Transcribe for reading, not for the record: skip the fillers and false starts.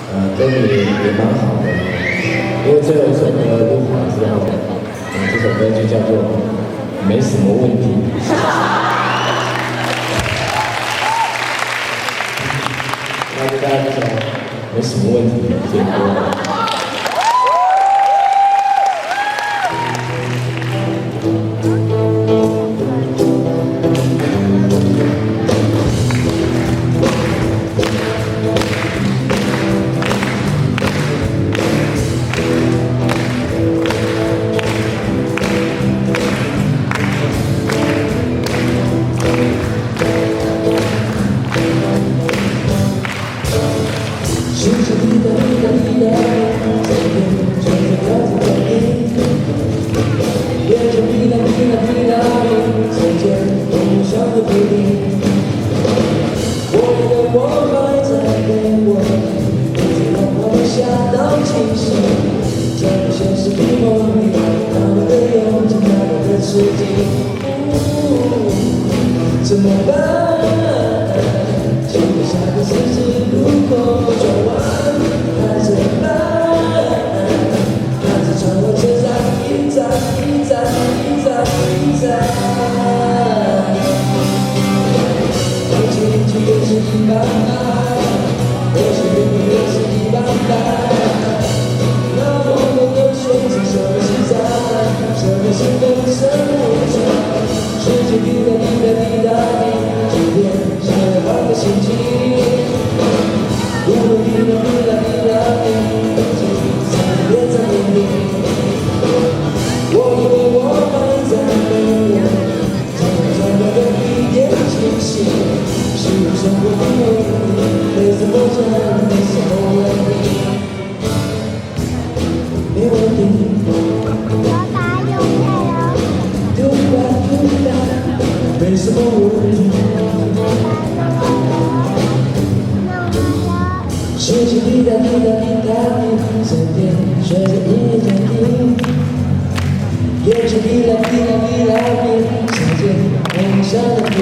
歌迷也蛮好的，因为最后一首歌录好之后，这首歌就叫做没什么问题。那就大家就说没什么问题，这歌。怎么办？就下个十字路口转弯，还怎么办？看着窗外车站一站一站一站一站，放弃一切也是一般般，我是永远也是一般般。那么多的选择，什么是赞？什么是人生无常？世界滴答滴答滴答滴，今天想要换个心情。如果滴答滴答滴答滴，才能别在原地。我以为我还在等我，才能找到的一点惊喜。是生活的问题，没什么讲，没什么问题，没问题。没什么问题。世界滴答滴答滴答滴，身边随着音乐降低，眼睛滴答滴答滴答滴，想见梦想的距离。